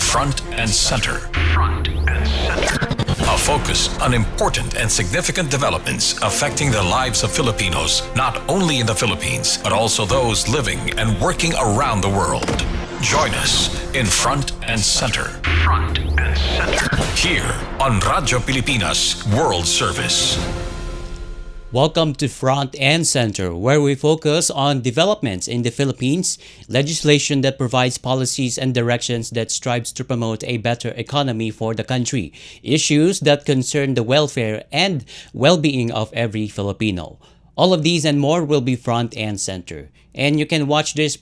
Front and Center. A focus on important and significant developments affecting the lives of Filipinos, not only in the Philippines, but also those living and working around the world. Join us in Front and Center. Here on Radyo Pilipinas World Service. Welcome to Front and Center, where we focus on developments in the Philippines, legislation that provides policies and directions that strives to promote a better economy for the country, issues that concern the welfare and well-being of every Filipino. All of these and more will be Front and Center. And you can watch this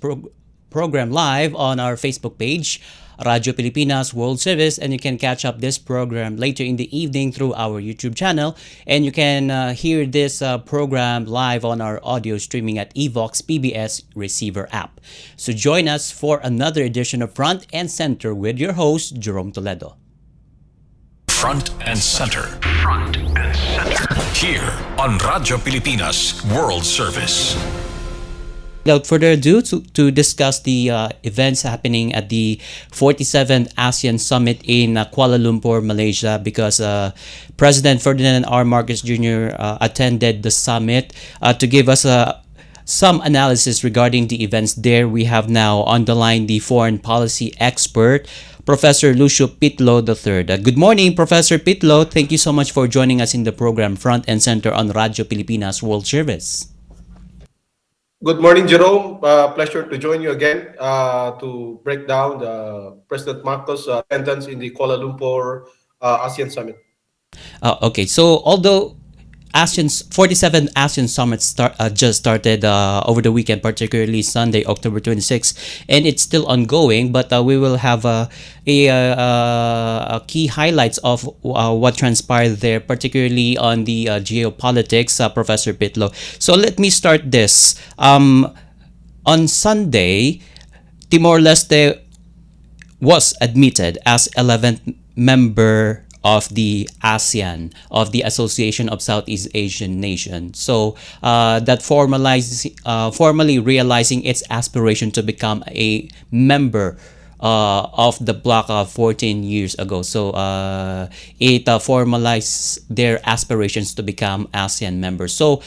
program live on our Facebook page, Radyo Pilipinas World Service, and you can catch up this program later in the evening through our YouTube channel, and you can hear this program live on our audio streaming at Evox PBS receiver app. So join us for another edition of Front and Center with your host, Jerome Toledo. Front and Center. Here on Radyo Pilipinas World Service. Without further ado, to discuss the events happening at the 47th ASEAN Summit in Kuala Lumpur, Malaysia, because President Ferdinand R. Marcos Jr. Attended the summit. To give us some analysis regarding the events there, we have now on the line the foreign policy expert, Professor Lucio Pitlo III. Good morning, Professor Pitlo. Thank you so much for joining us in the program Front and Center on Radyo Pilipinas World Service. Good morning, Jerome. Pleasure to join you again to break down the President Marcos' attendance in the Kuala Lumpur ASEAN Summit. Okay, so although 47th ASEAN Summit just started over the weekend, particularly Sunday, October 26th, and it's still ongoing, but we will have key highlights of what transpired there, particularly on the geopolitics, Professor Pitlo. So let me start this. On Sunday, Timor-Leste was admitted as 11th member of the ASEAN, of the Association of Southeast Asian Nations. So that formally realizing its aspiration to become a member of the bloc 14 years ago. So it formalized their aspirations to become ASEAN members. So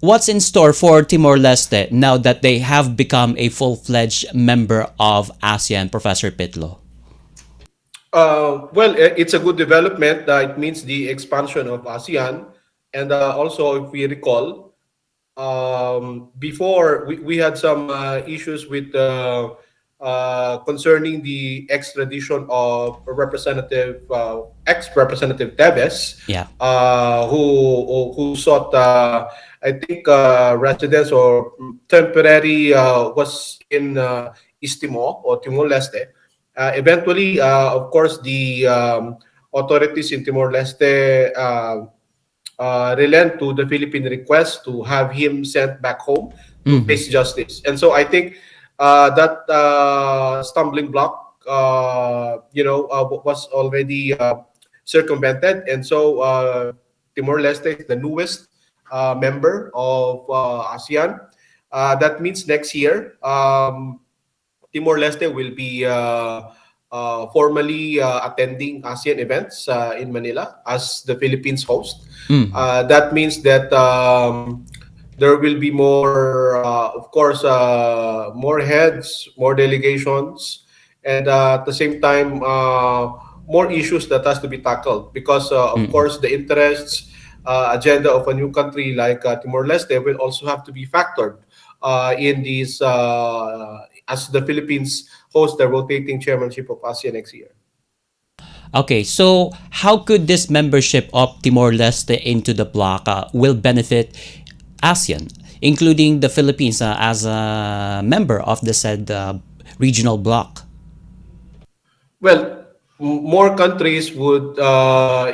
what's in store for Timor-Leste now that they have become a full-fledged member of ASEAN, Professor Pitlo? Well, it's a good development. It means the expansion of ASEAN. And also, if we recall, before we had some issues with concerning the extradition of Representative ex-Representative Teves, who sought, I think, residence or temporary was in East Timor or Timor-Leste. Eventually, of course, the authorities in Timor-Leste relent to the Philippine request to have him sent back home to face justice. And so I think that stumbling block, was already circumvented. And so Timor-Leste is the newest member of ASEAN. That means next year, Timor-Leste will be formally attending ASEAN events in Manila as the Philippines host. That means that there will be more, of course, more heads, more delegations, and at the same time, more issues that has to be tackled because, of course, the interests, agenda of a new country like Timor-Leste will also have to be factored in these as the Philippines host the rotating chairmanship of ASEAN next year. Okay, so how could this membership of Timor-Leste into the bloc will benefit ASEAN, including the Philippines as a member of the said regional bloc? Well, more countries would,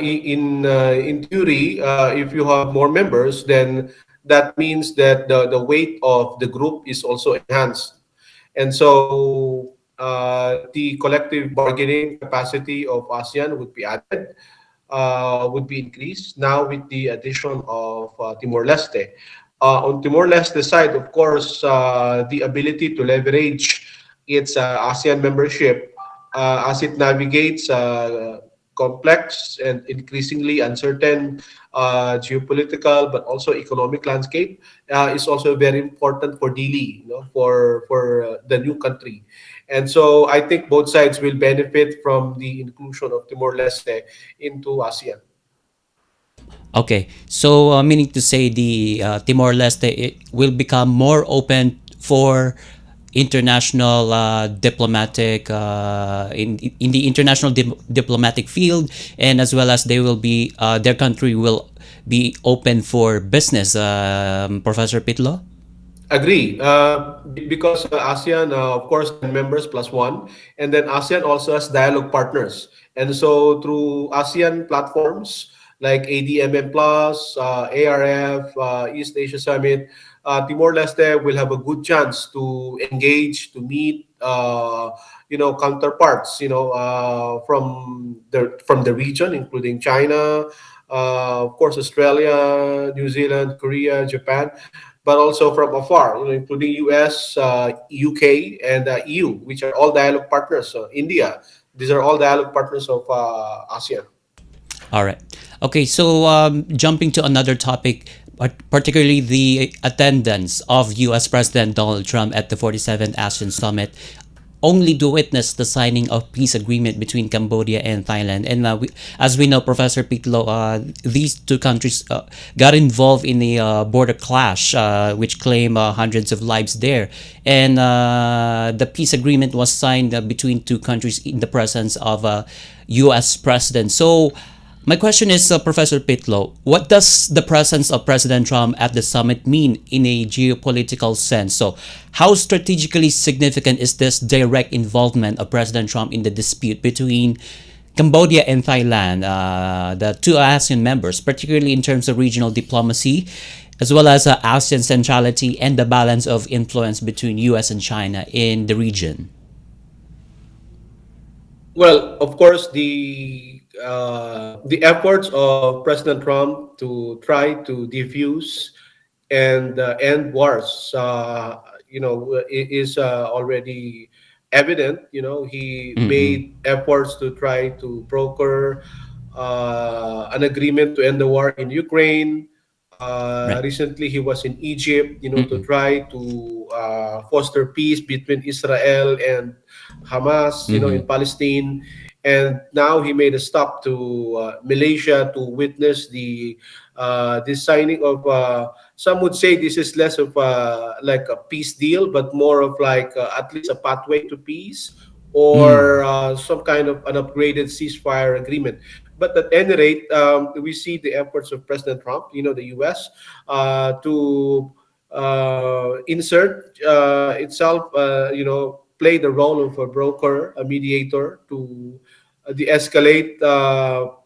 in theory, if you have more members, then that means that the weight of the group is also enhanced. And so the collective bargaining capacity of ASEAN would be added, would be increased now with the addition of Timor-Leste. On Timor-Leste side, of course, the ability to leverage its ASEAN membership as it navigates complex and increasingly uncertain geopolitical but also economic landscape, is also very important for Dili, for the new country. And so I think both sides will benefit from the inclusion of Timor-Leste into ASEAN. Okay, so meaning to say the Timor-Leste will become more open for international diplomatic in the international diplomatic field, and as well as they will be their country will be open for business. Professor Pitlo. Agree. Because ASEAN, of course, 10 members plus one, and then ASEAN also has dialogue partners. And so through ASEAN platforms like ADMM Plus, ARF, East Asia Summit, Timor-Leste will have a good chance to engage, to meet, counterparts, from the region, including China, of course, Australia, New Zealand, Korea, Japan, but also from afar, including US, UK, and EU, which are all dialogue partners. India, these are all dialogue partners of ASEAN. All right. Okay, so jumping to another topic, particularly the attendance of U.S. President Donald Trump at the 47th ASEAN Summit, only to witness the signing of peace agreement between Cambodia and Thailand. And as we know, Professor Pitlo, these two countries got involved in a border clash, which claimed hundreds of lives there. And the peace agreement was signed between two countries in the presence of U.S. President. So my question is, Professor Pitlo, what does the presence of President Trump at the summit mean in a geopolitical sense? So, how strategically significant is this direct involvement of President Trump in the dispute between Cambodia and Thailand, the two ASEAN members, particularly in terms of regional diplomacy, as well as ASEAN centrality and the balance of influence between US and China in the region? Well, of course, the efforts of President Trump to try to defuse and end wars, is already evident. He Mm-mm. made efforts to try to broker an agreement to end the war in Ukraine. Right. Recently, he was in Egypt, to Mm-mm. try to foster peace between Israel and Hamas, Mm-hmm. in Palestine. And now he made a stop to Malaysia to witness the signing of. Some would say this is less of like a peace deal, but more of like at least a pathway to peace, or Mm. some kind of an upgraded ceasefire agreement. But at any rate, we see the efforts of President Trump, the U.S., to insert itself, play the role of a broker, a mediator to de-escalate,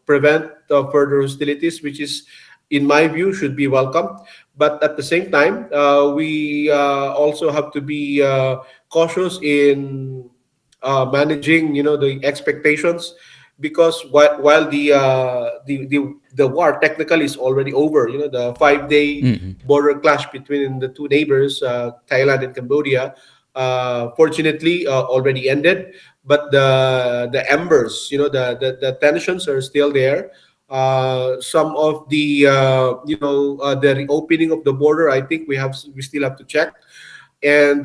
prevent further hostilities, which is, in my view, should be welcome. But at the same time, we also have to be cautious in managing, the expectations, because while the war technically is already over, the 5 day Mm-mm. border clash between the two neighbors, Thailand and Cambodia, fortunately already ended. But the embers, the tensions are still there. Some of the reopening of the border, I think we still have to check. And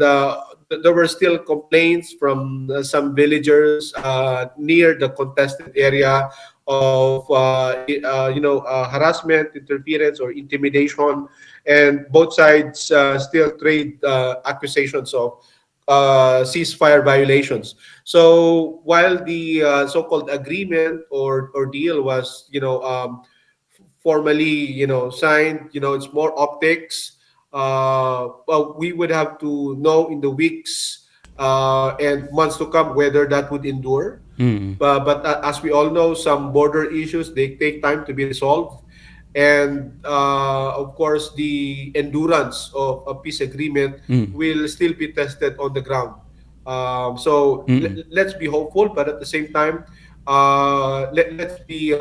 there were still complaints from some villagers near the contested area of harassment, interference, or intimidation, and both sides still trade accusations of ceasefire violations. So while the so-called agreement or deal was formally signed, it's more optics. Well, we would have to know in the weeks and months to come whether that would endure. Mm-mm. But as we all know, some border issues, they take time to be resolved. And of course, the endurance of a peace agreement Mm. will still be tested on the ground. So Mm-mm. let's be hopeful, but at the same time, let's be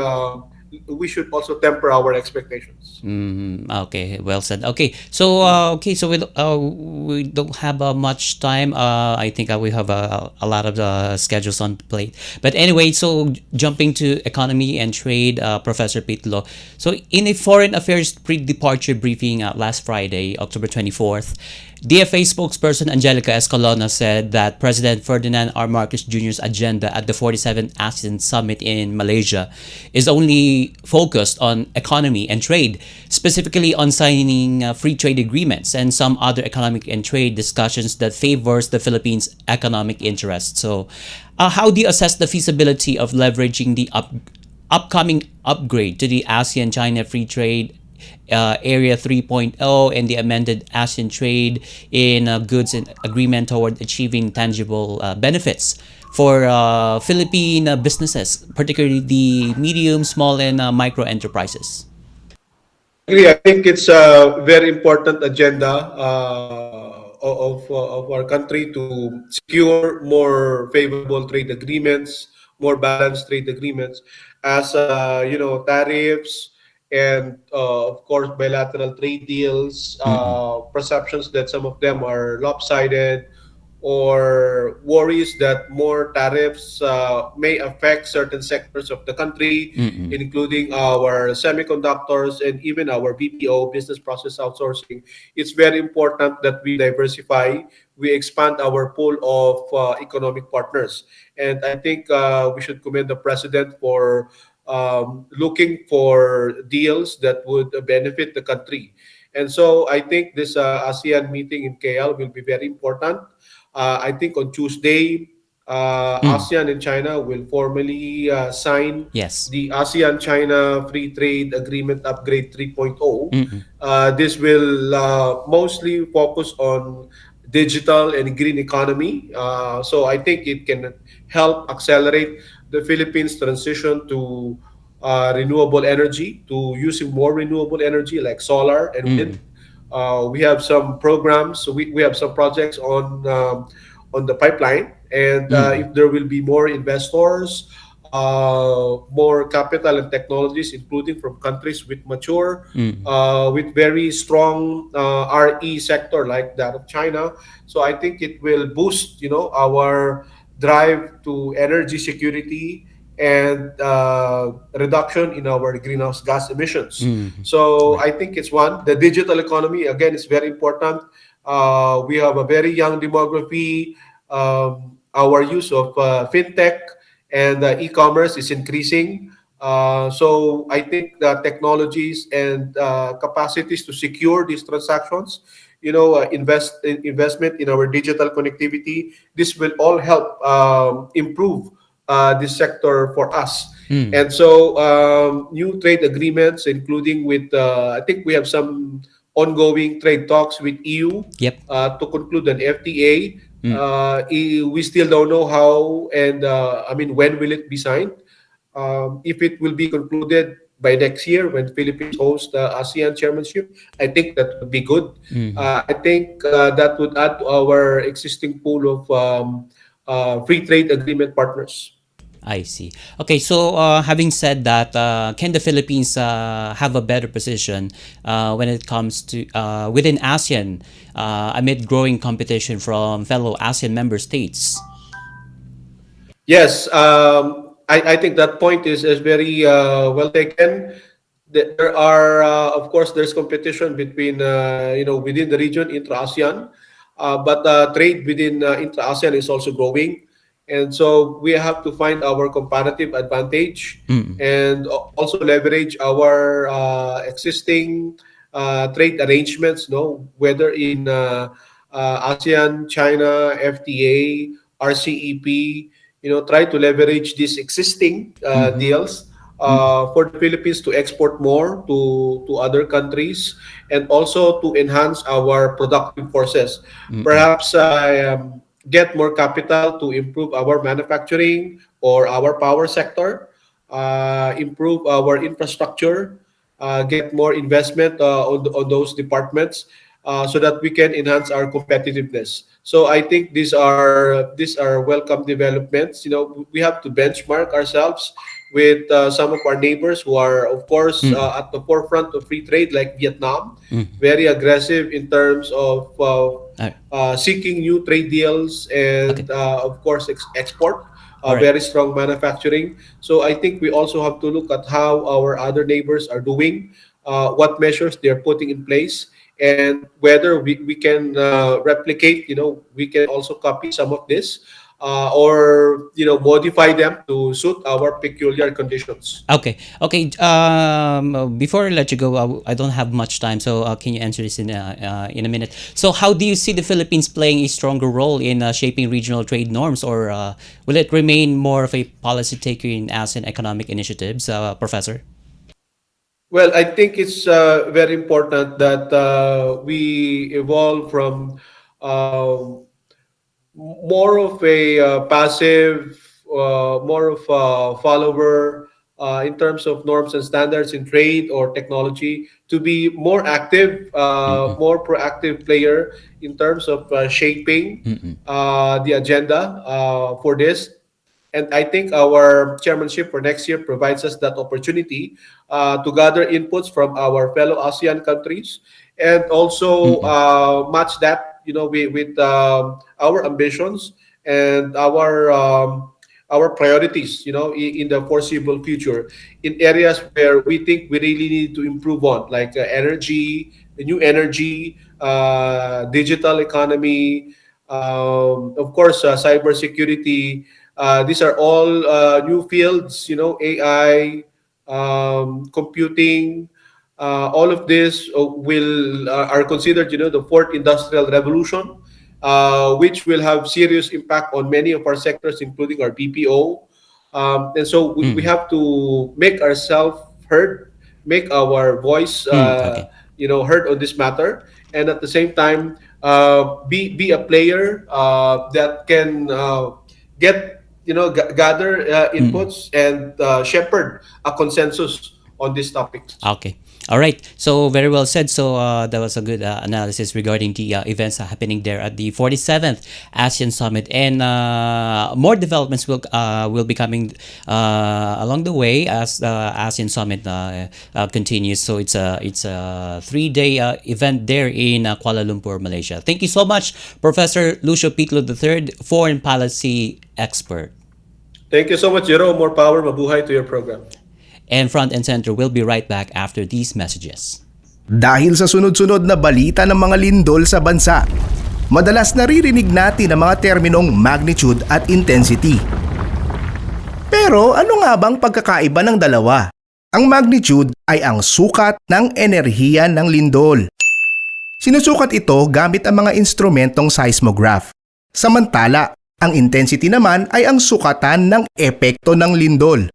we should also temper our expectations. Okay, well said. Okay, so we don't have much time. I think we have a lot of schedules on the plate. But anyway, so jumping to economy and trade, Professor Pitlo. So in a foreign affairs pre-departure briefing last Friday, October 24th, DFA spokesperson Angelica Escalona said that President Ferdinand R. Marcos Jr.'s agenda at the 47th ASEAN Summit in Malaysia is only focused on economy and trade, specifically on signing free trade agreements and some other economic and trade discussions that favors the Philippines' economic interests. So, how do you assess the feasibility of leveraging the upcoming upgrade to the ASEAN-China Free Trade Area 3.0 and the amended ASEAN Trade in Goods and Agreement toward achieving tangible benefits for Philippine businesses, particularly the medium, small, and micro enterprises? Agree. I think it's a very important agenda of our country to secure more favorable trade agreements, more balanced trade agreements, as tariffs and of course bilateral trade deals. Perceptions that some of them are lopsided, or worries that more tariffs may affect certain sectors of the country, Mm-mm. including our semiconductors and even our BPO, business process outsourcing. It's very important that we diversify, we expand our pool of economic partners. And I think we should commend the president for looking for deals that would benefit the country. And so I think this ASEAN meeting in KL will be very important. I think on Tuesday, Mm. ASEAN and China will formally sign Yes. the ASEAN China Free Trade Agreement Upgrade 3.0. Mm-mm. This will mostly focus on digital and green economy. So I think it can help accelerate the Philippines' transition to renewable energy, to using more renewable energy like solar and wind. Mm-mm. We have some programs, so we have some projects on the pipeline, and Mm-mm. if there will be more investors, more capital and technologies, including from countries Mm-mm. with very strong RE sector like that of China. So I think it will boost, our drive to energy security and reduction in our greenhouse gas emissions. Mm-mm. So Right. I think it's one. The digital economy again is very important. We have a very young demography. Our use of fintech and e-commerce is increasing. So I think the technologies and capacities to secure these transactions, investment in our digital connectivity, this will all help improve this sector for us. Mm. And so new trade agreements, including with, I think we have some ongoing trade talks with EU Yep. to conclude an FTA. Mm. We still don't know how and I mean when will it be signed. If it will be concluded by next year when Philippines host the ASEAN chairmanship, I think that would be good. Mm. I think that would add to our existing pool of free trade agreement partners. I see. Okay, so having said that, can the Philippines have a better position when it comes to within ASEAN amid growing competition from fellow ASEAN member states? Yes, I think that point is very well taken. There are, of course, there's competition between, within the region, intra-ASEAN, but trade within intra-ASEAN is also growing. And so we have to find our comparative advantage Mm. and also leverage our existing trade arrangements, no, whether in ASEAN, China, FTA, RCEP, try to leverage these existing Mm-hmm. deals Mm. for the Philippines to export more to other countries and also to enhance our productive forces. Mm-mm. Perhaps get more capital to improve our manufacturing or our power sector, improve our infrastructure, get more investment on those departments so that we can enhance our competitiveness. So I think these are welcome developments. We have to benchmark ourselves with some of our neighbors who are, of course, at the forefront of free trade, like Vietnam, very aggressive in terms of Alright. seeking new trade deals Okay. and, of course, export. All right. Very strong manufacturing. So I think we also have to look at how our other neighbors are doing, what measures they're putting in place, and whether we can replicate, we can also copy some of this, or, modify them to suit our peculiar conditions. Okay. Okay. Before I let you go, I don't have much time, so can you answer this in a minute? So, how do you see the Philippines playing a stronger role in shaping regional trade norms, or will it remain more of a policy taker in ASEAN economic initiatives, Professor? Well, I think it's very important that we evolve from um, more of a passive, more of a follower in terms of norms and standards in trade or technology, to be more active, Mm-mm. more proactive player in terms of shaping Mm-mm. the agenda for this. And I think our chairmanship for next year provides us that opportunity to gather inputs from our fellow ASEAN countries, and also Mm-mm. match that, with our ambitions and our priorities, in the foreseeable future, in areas where we think we really need to improve on, like energy, new energy, digital economy, of course, cybersecurity. These are all new fields, AI, computing. All of this will are considered, the fourth industrial revolution, which will have serious impact on many of our sectors, including our BPO. And so we Mm-mm. have to make ourselves heard, make our voice, Okay. heard on this matter, and at the same time, be a player that can get, gather Mm-mm. inputs and shepherd a consensus on these topics. Okay. All right. So very well said. So that was a good analysis regarding the events happening there at the 47th ASEAN Summit, and more developments will be coming along the way as the ASEAN Summit continues. So it's a 3-day event there in Kuala Lumpur, Malaysia. Thank you so much, Professor Lucio Pitlo III, foreign policy expert. Thank you so much, Jerome. More power, mabuhay to your program. And Front and Center will be right back after these messages. Dahil sa sunod-sunod na balita ng mga lindol sa bansa, madalas naririnig natin ang mga terminong magnitude at intensity. Pero ano nga bang pagkakaiba ng dalawa? Ang magnitude ay ang sukat ng enerhiya ng lindol. Sinusukat ito gamit ang mga instrumentong seismograph. Samantala, ang intensity naman ay ang sukatan ng epekto ng lindol,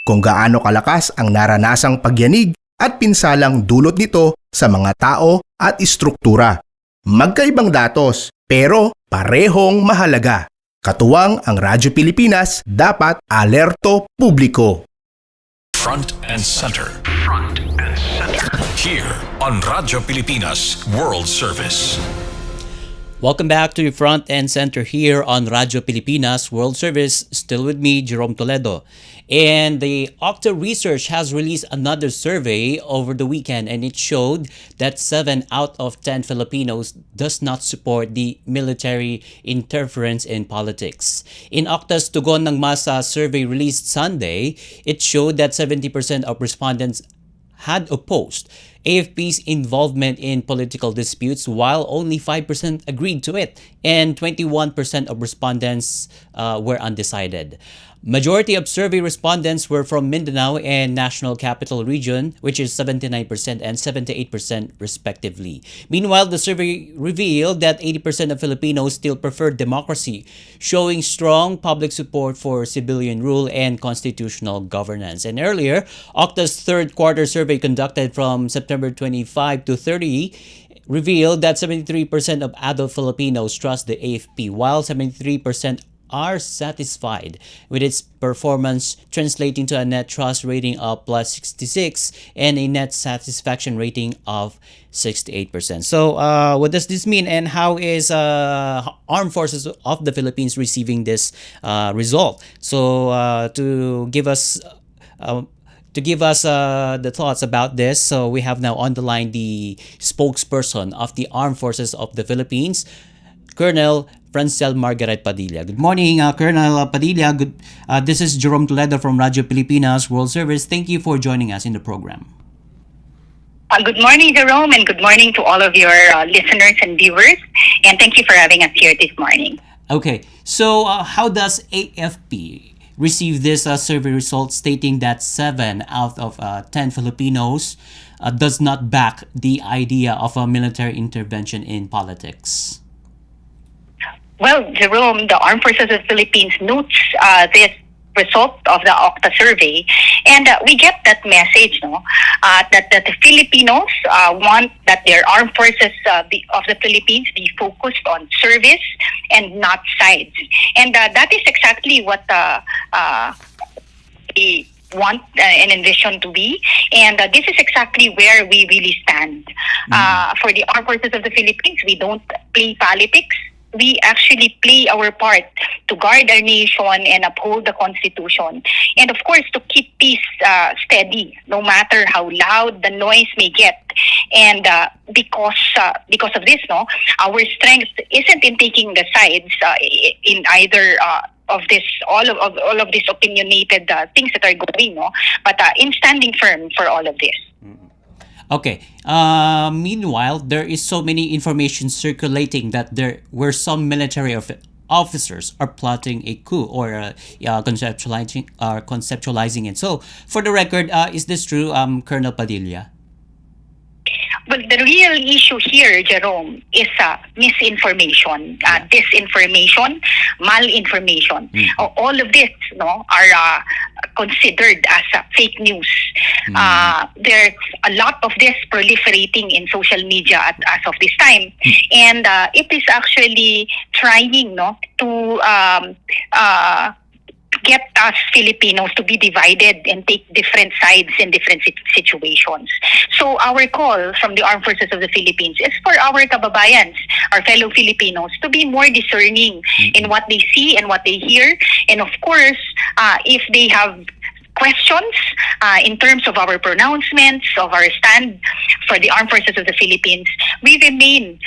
kung gaano kalakas ang naranasang pagyanig at pinsalang dulot nito sa mga tao at istruktura. Magkaibang datos, pero parehong mahalaga. Katuwang ang Radyo Pilipinas, dapat alerto publiko. Front and Center. Front and Center. Here on Radyo Pilipinas World Service. Welcome back to Front and Center here on Radyo Pilipinas World Service. Still with me, Jerome Toledo. And the Octa Research has released another survey over the weekend, and it showed that 7 out of 10 Filipinos does not support the military interference in politics. In Octa's Tugon ng Masa survey released Sunday, it showed that 70% of respondents had opposed AFP's involvement in political disputes, while only 5% agreed to it, and 21% of respondents were undecided. Majority of survey respondents were from Mindanao and National Capital Region, which is 79% and 78% respectively. Meanwhile, the survey revealed that 80% of Filipinos still prefer democracy, showing strong public support for civilian rule and constitutional governance. And earlier, Octa's third quarter survey conducted from September 25 to 30 revealed that 73% of adult Filipinos trust the AFP, while 73% are satisfied with its performance, translating to a net trust rating of plus 66 and a net satisfaction rating of 68%. So what does this mean, and how is Armed Forces of the Philippines receiving this result? So to give us to give us the thoughts about this, so we have now on the line the spokesperson of the Armed Forces of the Philippines, Colonel Francel Margaret Padilla. Good morning, Colonel Padilla. This is Jerome Toledo from Radio Pilipinas World Service. Thank you for joining us in the program. Good morning, Jerome, and good morning to all of your listeners and viewers. And thank you for having us here this morning. Okay, so how does AFP receive this survey result stating that 7 out of 10 Filipinos does not back the idea of a military intervention in politics? Well, Jerome, the Armed Forces of the Philippines notes this result of the Octa survey, and we get that message, that the Filipinos want that their armed forces of the Philippines be focused on service and not sides, and that is exactly what we want and envision to be, and this is exactly where we really stand. For the Armed Forces of the Philippines, we don't play politics. We actually play our part to guard our nation and uphold the Constitution. And of course, to keep peace steady, no matter how loud the noise may get. And because of this, our strength isn't in taking the sides in either of this, all of these opinionated things that are going, but in standing firm for all of this. Okay. Meanwhile, there is so many information circulating that there were some military officers are plotting a coup or conceptualizing it. So, for the record, is this true, Colonel Padilla? Well, the real issue here, Jerome, is misinformation, disinformation, malinformation. All of this, are considered as fake news. There's a lot of this proliferating in social media as of this time, and it is actually trying, to get us Filipinos to be divided and take different sides in different situations. So our call from the Armed Forces of the Philippines is for our kababayans, our fellow Filipinos, to be more discerning in what they see and what they hear. And of course, if they have questions in terms of our pronouncements, of our stand for the Armed Forces of the Philippines, we remain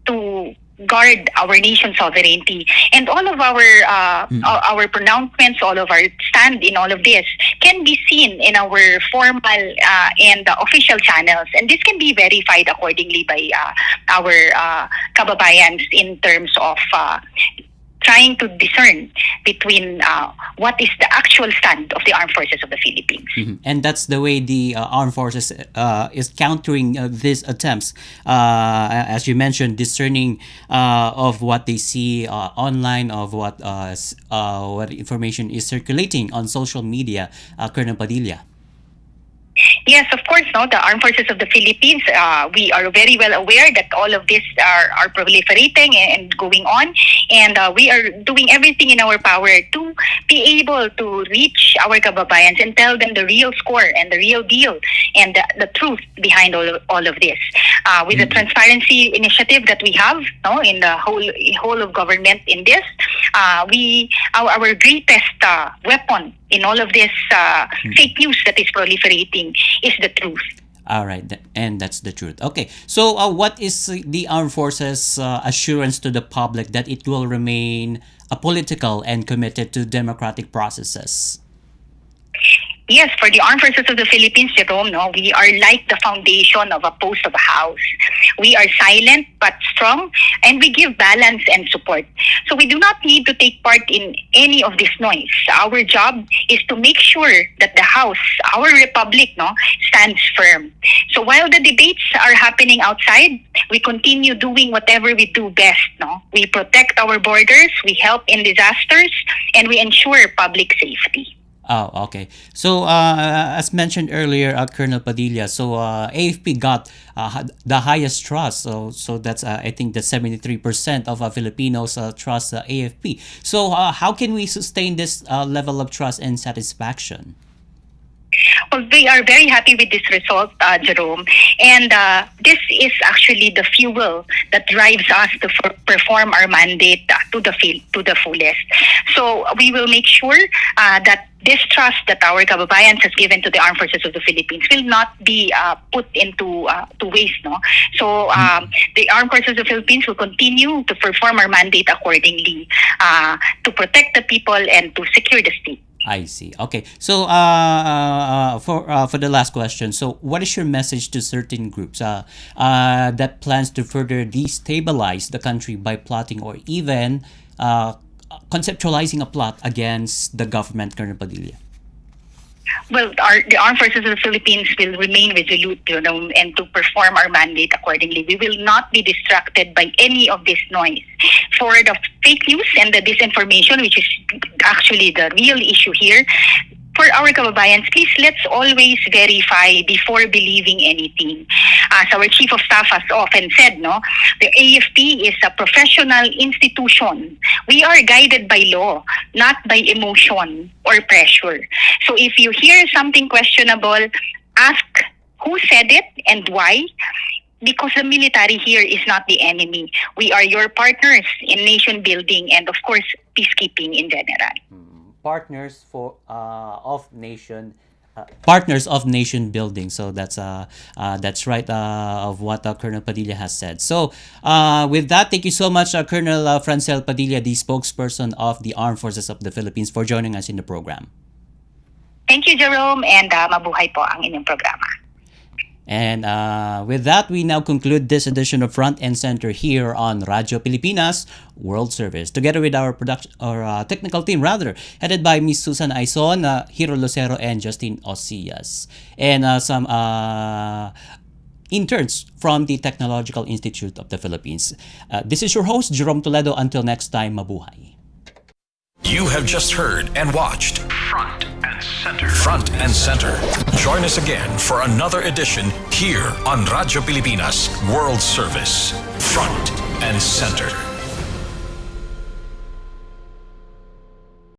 to guard our nation's sovereignty, and all of our pronouncements, all of our stand in all of this can be seen in our formal and official channels, and this can be verified accordingly by our kababayans in terms of trying to discern between what is the actual stand of the Armed Forces of the Philippines. And that's the way the Armed Forces is countering these attempts, as you mentioned, discerning of what they see online, of what information is circulating on social media, Colonel Padilla. Yes, of course, the Armed Forces of the Philippines, we are very well aware that all of this are proliferating and going on, and we are doing everything in our power to be able to reach our kababayans and tell them the real score and the real deal and the truth behind all of this. With the transparency initiative that we have in the whole of government in this, our greatest weapon in all of this fake news that is proliferating is the truth. All right, and that's the truth. Okay, so what is the Armed Forces assurance to the public that it will remain apolitical and committed to democratic processes? Yes, for the Armed Forces of the Philippines, Jerome, we are like the foundation of a post of a house. We are silent but strong, and we give balance and support. So we do not need to take part in any of this noise. Our job is to make sure that the house, our republic, stands firm. So while the debates are happening outside, we continue doing whatever we do best. We protect our borders, we help in disasters, and we ensure public safety. Oh, okay. So, as mentioned earlier, Colonel Padilla, so AFP got the highest trust. So that's I think that 73% of Filipinos trust AFP. So, how can we sustain this level of trust and satisfaction? Well, we are very happy with this result, Jerome. And this is actually the fuel that drives us to perform our mandate to the fullest. So we will make sure that this trust that our kababayans has given to the Armed Forces of the Philippines will not be put into to waste. No, so the Armed Forces of the Philippines will continue to perform our mandate accordingly to protect the people and to secure the state. I see. Okay. So for the last question, so what is your message to certain groups that plans to further destabilize the country by plotting or even conceptualizing a plot against the government, Colonel Padilla? Well, the Armed Forces of the Philippines will remain resolute, and to perform our mandate accordingly. We will not be distracted by any of this noise. For the fake news and the disinformation, which is actually the real issue here, for our kababayans, please let's always verify before believing anything. As our Chief of Staff has often said, the AFP is a professional institution. We are guided by law, not by emotion or pressure. So if you hear something questionable, ask who said it and why. Because the military here is not the enemy. We are your partners in nation building and, of course, peacekeeping in general. Partners of nation building. So that's right of what Colonel Padilla has said. So with that, thank you so much, Colonel Francel Padilla, the spokesperson of the Armed Forces of the Philippines, for joining us in the program. Thank you, Jerome, and mabuhay po ang inyong programa. And with that, we now conclude this edition of Front and Center here on Radyo Pilipinas World Service, together with our technical team, headed by Miss Susan Aizon, Hiro Lucero, and Justin Osias, and some interns from the Technological Institute of the Philippines. This is your host, Jerome Toledo. Until next time, mabuhay. You have just heard and watched Front and Center. Front and Center. Join us again for another edition here on Radyo Pilipinas World Service. Front and Center.